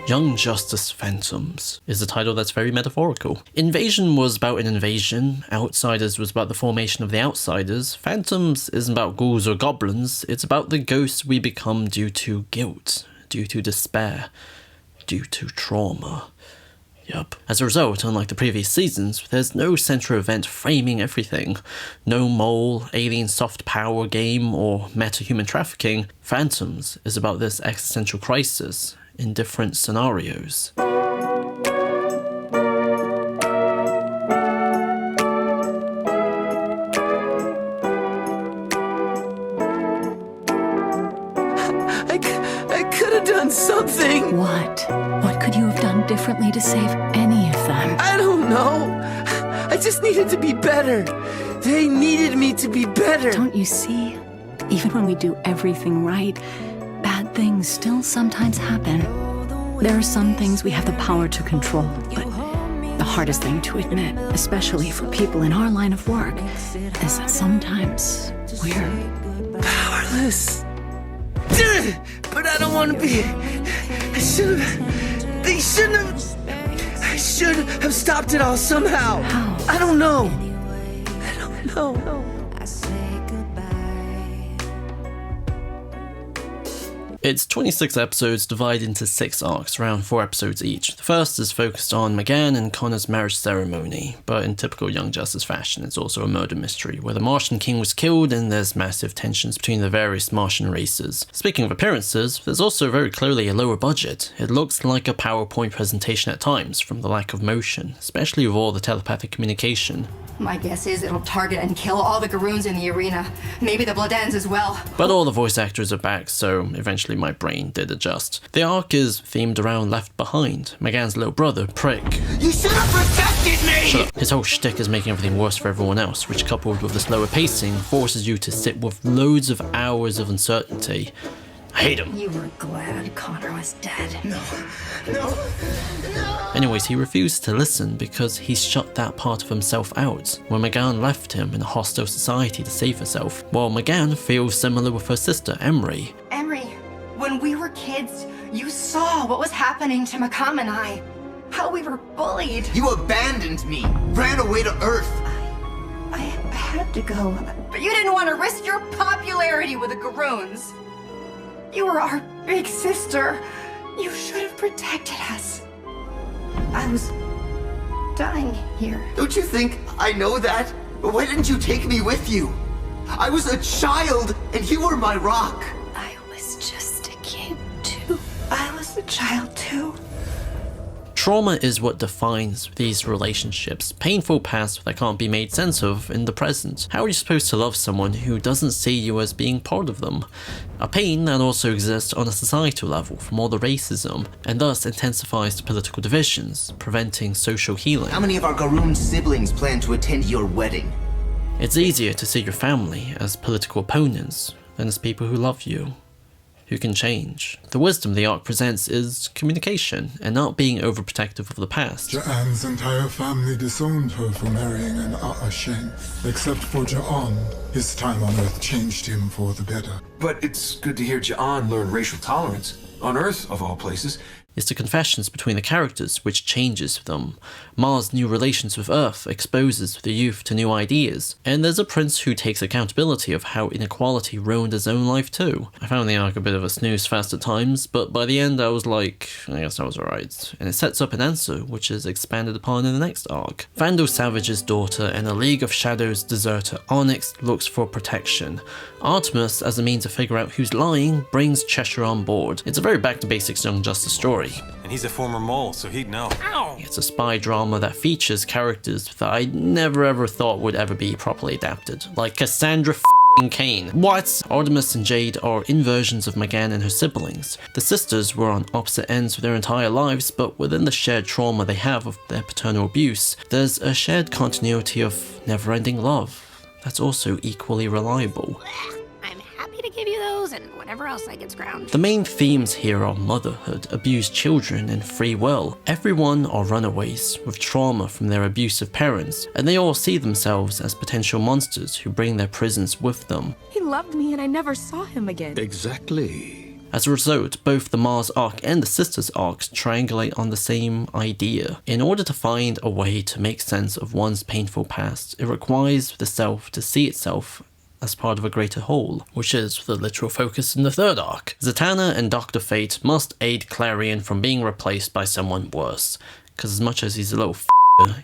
Young Justice Phantoms is a title that's very metaphorical. Invasion was about an invasion, Outsiders was about the formation of the Outsiders, Phantoms isn't about ghouls or goblins, it's about the ghosts we become due to guilt, due to despair, due to trauma. Yup. As a result, unlike the previous seasons, there's no central event framing everything. No mole, alien soft power game, or meta-human trafficking. Phantoms is about this existential crisis in different scenarios. I could have done something. What? What could you have done differently to save any of them? I don't know. I just needed to be better. They needed me to be better. Don't you see? Even when we do everything right, bad things still sometimes happen. There are some things we have the power to control, but the hardest thing to admit, especially for people in our line of work, is that sometimes we're powerless. But I don't want to be. They shouldn't have. I should have stopped it all somehow. How? I don't know. It's 26 episodes divided into 6 arcs, around 4 episodes each. The first is focused on McGann and Connor's marriage ceremony, but in typical Young Justice fashion, it's also a murder mystery, where the Martian king was killed and there's massive tensions between the various Martian races. Speaking of appearances, there's also very clearly a lower budget. It looks like a PowerPoint presentation at times, from the lack of motion, especially with all the telepathic communication. My guess is it'll target and kill all the Garoons in the arena, maybe the Bloodends as well. But all the voice actors are back, so eventually my brain did adjust. The arc is themed around Left Behind, McGann's little brother, Prick. You should have protected me! Shut up. His whole shtick is making everything worse for everyone else, which coupled with the slower pacing forces you to sit with loads of hours of uncertainty. I hate him. You were glad Connor was dead. No. Anyways, he refused to listen because he's shut that part of himself out, when McGann left him in a hostile society to save herself, while McGann feels similar with her sister, Emery. Emery, when we were kids, you saw what was happening to Macam and I. How we were bullied. You abandoned me, ran away to Earth. I had to go, but you didn't want to risk your popularity with the Garoons. You were our big sister. You should have protected us. I was dying here. Don't you think I know that? Why didn't you take me with you? I was a child, and you were my rock. I was just a kid, too. I was a child, too. Trauma is what defines these relationships, painful past that can't be made sense of in the present. How are you supposed to love someone who doesn't see you as being part of them? A pain that also exists on a societal level from all the racism, and thus intensifies the political divisions, preventing social healing. How many of our Garoon siblings plan to attend your wedding? It's easier to see your family as political opponents than as people who love you, who can change. The wisdom the arc presents is communication, and not being overprotective of the past. Ja'an's entire family disowned her for marrying an A'ashen. Except for Ja'an, his time on Earth changed him for the better. But it's good to hear Ja'an learn racial tolerance. On Earth, of all places. It's the confessions between the characters which changes them. Mars' new relations with Earth exposes the youth to new ideas, and there's a prince who takes accountability of how inequality ruined his own life too. I found the arc a bit of a snooze fest at times, but by the end I was like, I guess I was alright. And it sets up an answer which is expanded upon in the next arc. Vandal Savage's daughter and a League of Shadows deserter Onyx looks for protection. Artemis, as a means to figure out who's lying, brings Cheshire on board. It's a very back-to-basics Young Justice story. And he's a former mole, so he'd know. Ow! It's a spy drama that features characters that I never ever thought would ever be properly adapted. Like Cassandra Kane. What? Artemis and Jade are inversions of McGann and her siblings. The sisters were on opposite ends for their entire lives, but within the shared trauma they have of their paternal abuse, there's a shared continuity of never-ending love that's also equally reliable. I'm happy to give you those and whatever else I get scrounged. The main themes here are motherhood, abused children, and free will. Everyone are runaways with trauma from their abusive parents, and they all see themselves as potential monsters who bring their prisons with them. He loved me and I never saw him again. Exactly. As a result, both the Mars arc and the Sisters arcs triangulate on the same idea. In order to find a way to make sense of one's painful past, it requires the self to see itself as part of a greater whole, which is the literal focus in the third arc. Zatanna and Dr. Fate must aid Clarion from being replaced by someone worse, because as much as he's a little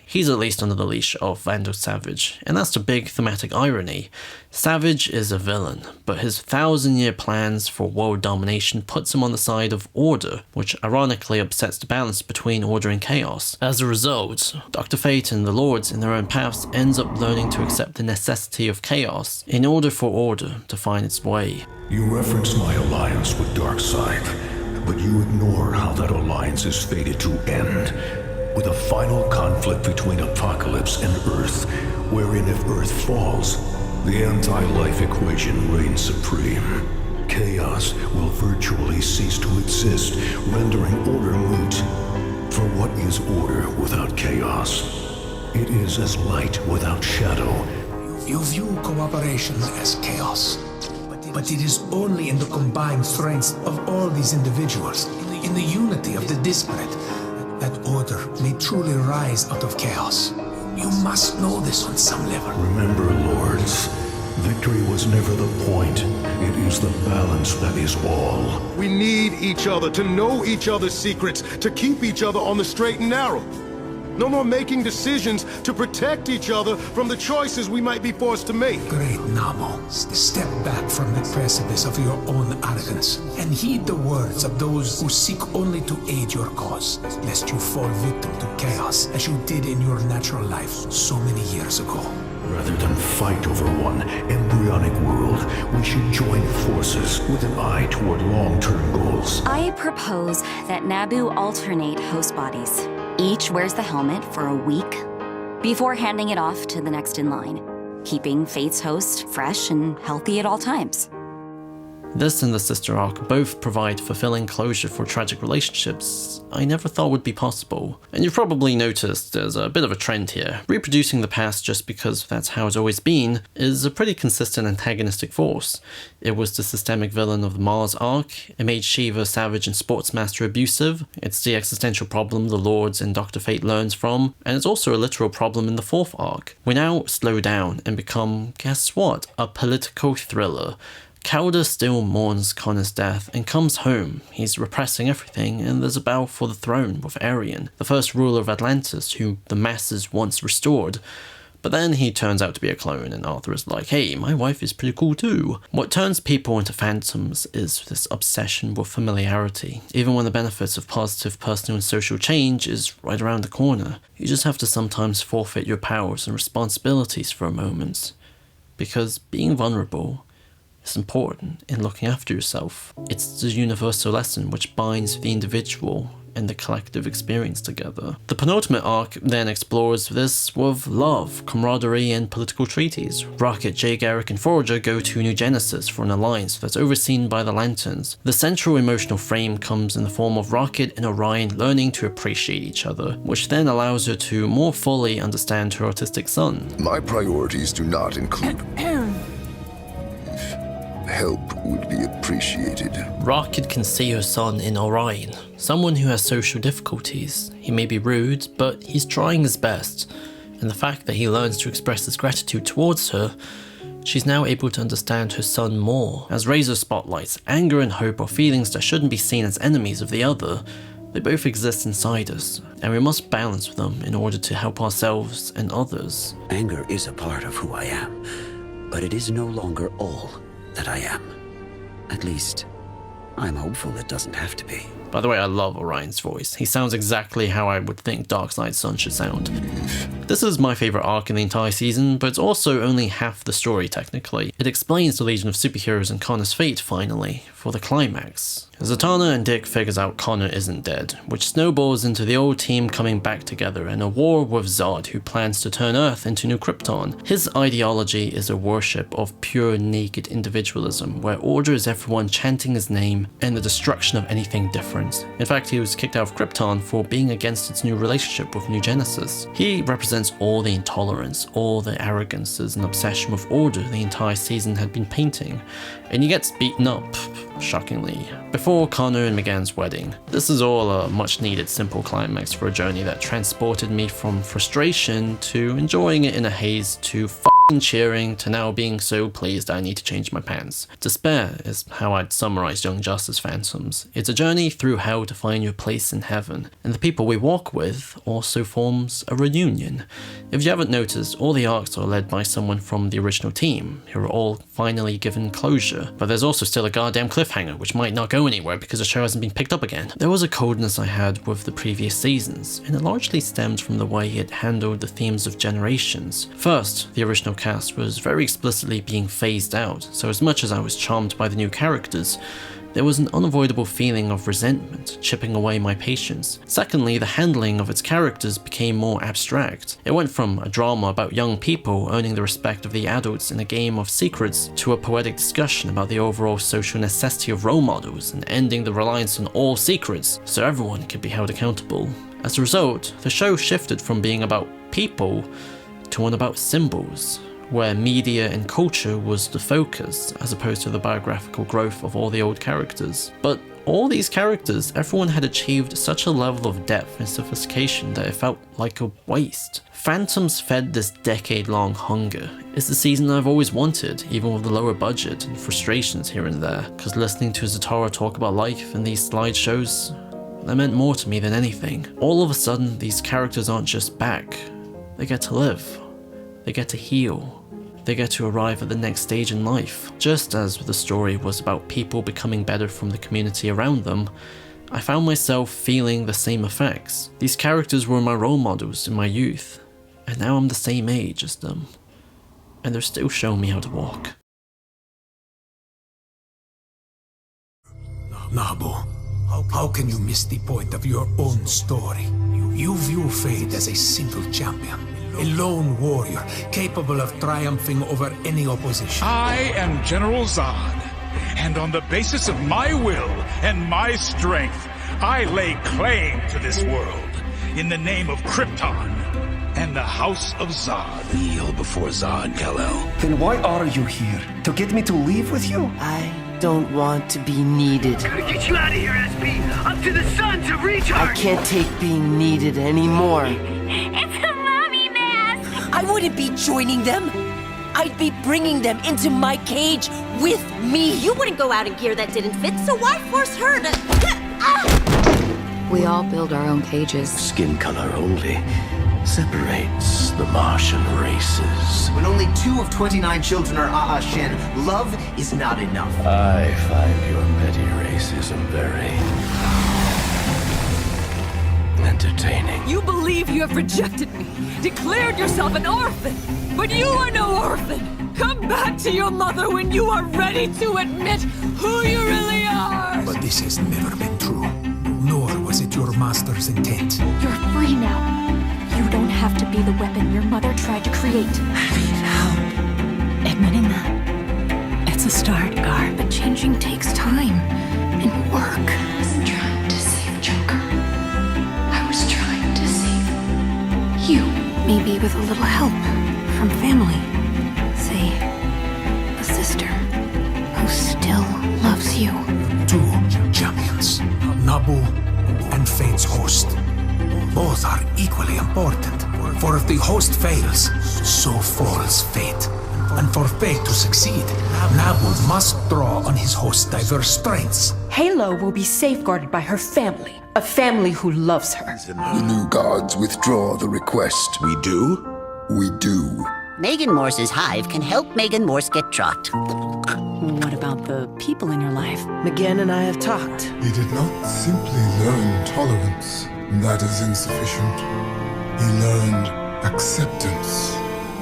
he's at least under the leash of Vandal Savage, and that's the big thematic irony. Savage is a villain, but his 1,000-year plans for world domination puts him on the side of order, which ironically upsets the balance between order and chaos. As a result, Dr. Fate and the Lords in their own paths ends up learning to accept the necessity of chaos in order for order to find its way. You reference my alliance with Darkseid, but you ignore how that alliance is fated to end, with a final conflict between Apocalypse and Earth, wherein if Earth falls, the anti-life equation reigns supreme. Chaos will virtually cease to exist, rendering order moot. For what is order without chaos? It is as light without shadow. You view cooperation as chaos, but it is only in the combined strengths of all these individuals, in the unity of the disparate, that order may truly rise out of chaos. You must know this on some level. Remember, Lords, victory was never the point. It is the balance that is all. We need each other to know each other's secrets, to keep each other on the straight and narrow. No more making decisions to protect each other from the choices we might be forced to make. Great Namo, step back from the precipice of your own arrogance and heed the words of those who seek only to aid your cause, lest you fall victim to chaos as you did in your natural life so many years ago. Rather than fight over one embryonic world, we should join forces with an eye toward long-term goals. I propose that Naboo alternate host bodies. Each wears the helmet for a week before handing it off to the next in line, keeping Fate's host fresh and healthy at all times. This and the Sister arc both provide fulfilling closure for tragic relationships I never thought would be possible. And you've probably noticed there's a bit of a trend here. Reproducing the past just because that's how it's always been is a pretty consistent antagonistic force. It was the systemic villain of the Mars arc, it made Shiva savage and Sportsmaster abusive, it's the existential problem the Lords and Dr. Fate learns from, and it's also a literal problem in the fourth arc. We now slow down and become, guess what, a political thriller. Calder still mourns Connor's death and comes home. He's repressing everything, and there's a battle for the throne with Arian, the first ruler of Atlantis, who the masses once restored. But then he turns out to be a clone, and Arthur is like, hey, my wife is pretty cool too. What turns people into phantoms is this obsession with familiarity. Even when the benefits of positive personal and social change is right around the corner, you just have to sometimes forfeit your powers and responsibilities for a moment. Because being vulnerable is important in looking after yourself. It's the universal lesson which binds the individual and the collective experience together. The penultimate arc then explores this with love, camaraderie, and political treaties. Rocket, Jay Garrick, and Forager go to New Genesis for an alliance that's overseen by the Lanterns. The central emotional frame comes in the form of Rocket and Orion learning to appreciate each other, which then allows her to more fully understand her autistic son. My priorities do not include help would be appreciated. Rocket can see her son in Orion, someone who has social difficulties. He may be rude, but he's trying his best, and the fact that he learns to express his gratitude towards her, she's now able to understand her son more. As Razor spotlights, anger and hope are feelings that shouldn't be seen as enemies of the other. They both exist inside us, and we must balance them in order to help ourselves and others. Anger is a part of who I am, but it is no longer all that I am. At least, I'm hopeful it doesn't have to be. By the way, I love Orion's voice. He sounds exactly how I would think Darkseid's son should sound. This is my favourite arc in the entire season, but it's also only half the story technically. It explains the Legion of Superheroes and Connor's fate, finally, for the climax. Zatanna and Dick figures out Connor isn't dead, which snowballs into the old team coming back together in a war with Zod, who plans to turn Earth into New Krypton. His ideology is a worship of pure naked individualism, where order is everyone chanting his name and the destruction of anything different. In fact, he was kicked out of Krypton for being against its new relationship with New Genesis. He represents represents all the intolerance, all the arrogances and obsession with order the entire season had been painting, and he gets beaten up, shockingly, before Connor and Megan's wedding. This is all a much needed simple climax for a journey that transported me from frustration to enjoying it in a haze to f***ing cheering to now being so pleased I need to change my pants. Despair is how I'd summarize Young Justice Phantoms. It's a journey through hell to find your place in heaven, and the people we walk with also forms a reunion. If you haven't noticed, all the arcs are led by someone from the original team, who are all finally given closure, but there's also still a goddamn cliffhanger which might not go anywhere because the show hasn't been picked up again. There was a coldness I had with the previous seasons, and it largely stemmed from the way it handled the themes of generations. First, the original cast was very explicitly being phased out, so as much as I was charmed by the new characters, there was an unavoidable feeling of resentment chipping away my patience. Secondly, the handling of its characters became more abstract. It went from a drama about young people earning the respect of the adults in a game of secrets to a poetic discussion about the overall social necessity of role models and ending the reliance on all secrets so everyone could be held accountable. As a result, the show shifted from being about people to one about symbols, where media and culture was the focus, as opposed to the biographical growth of all the old characters. But all these characters, everyone had achieved such a level of depth and sophistication that it felt like a waste. Phantoms fed this decade-long hunger. It's the season I've always wanted, even with the lower budget and frustrations here and there, because listening to Zatara talk about life in these slideshows, that meant more to me than anything. All of a sudden, these characters aren't just back, they get to live. They get to heal. They get to arrive at the next stage in life. Just as the story was about people becoming better from the community around them, I found myself feeling the same effects. These characters were my role models in my youth, and now I'm the same age as them. And they're still showing me how to walk. Nabu, how can you miss the point of your own story? You view Fate as a single champion. A lone warrior, capable of triumphing over any opposition. I am General Zod, and on the basis of my will and my strength, I lay claim to this world in the name of Krypton and the House of Zod. Kneel before Zod, Kal-El. Then why are you here? To get me to leave with you? I don't want to be needed. Gotta get you out of here, SP! Up to the sun to recharge! I can't take being needed anymore. It's a mommy mask! I wouldn't be joining them. I'd be bringing them into my cage with me. You wouldn't go out in gear that didn't fit, so why force her to... We all build our own cages. Skin color only separates the Martian races. When only 2 of 29 children are A'a Shen, love is not enough. I find your petty racism very entertaining. You believe you have rejected me, declared yourself an orphan, but you are no orphan. Come back to your mother when you are ready to admit who you really are. But this has never been true, nor was it your master's intent. You're free now. You don't have to be the weapon your mother tried to create. I need help. Admitting that, it's a start, Gar, but changing takes time and work. I wasn't trying to save Joker. I was trying to save you. Maybe with a little help from family. Say, a sister who still loves you. 2 champions, Nabu and Fate's host. Both are equally important, for if the host fails, so falls Fate. And for Fate to succeed, Nabu must draw on his host's diverse strengths. Halo will be safeguarded by her family, a family who loves her. The new gods withdraw the request. We do? We do. Megan Morse's hive can help Megan Morse get dropped. What about the people in your life? Megan and I have talked. He did not simply learn tolerance. That is insufficient. He learned acceptance,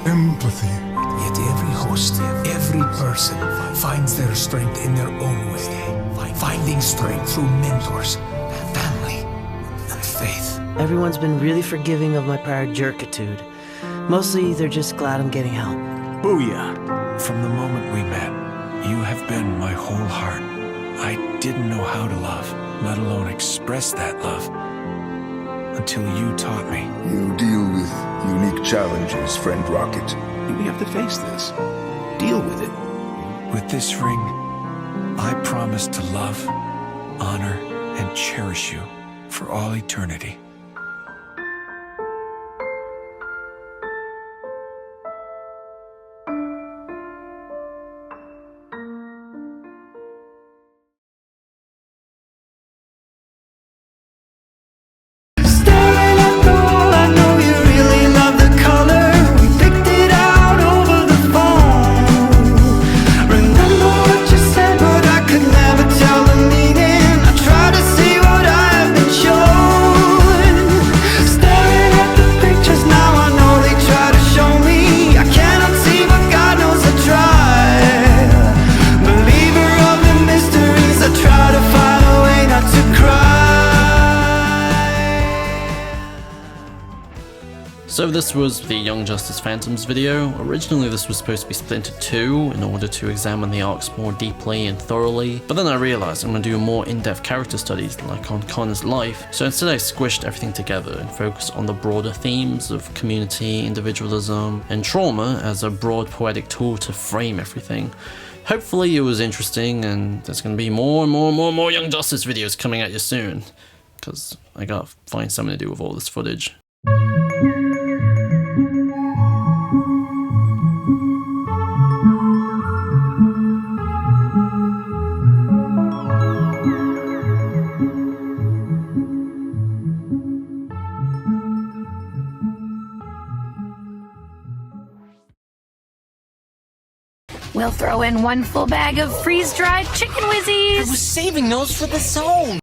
empathy. Yet every host, every person finds their strength in their own way. Finding strength through mentors, family, and faith. Everyone's been really forgiving of my prior jerkitude. Mostly, they're just glad I'm getting help. Booyah! From the moment we met, you have been my whole heart. I didn't know how to love, let alone express that love. until you taught me. You deal with unique challenges, friend Rocket. We have to face this. Deal with it. With this ring, I promise to love, honor, and cherish you for all eternity. So this was the Young Justice Phantoms video. Originally this was supposed to be split into two in order to examine the arcs more deeply and thoroughly, but then I realized I'm going to do more in-depth character studies like on Connor's life, so instead I squished everything together and focused on the broader themes of community, individualism, and trauma as a broad poetic tool to frame everything. Hopefully it was interesting, and there's going to be more and more Young Justice videos coming at you soon, because I gotta find something to do with all this footage. We'll throw in one full bag of freeze-dried chicken whizzies. I was saving those for the zone.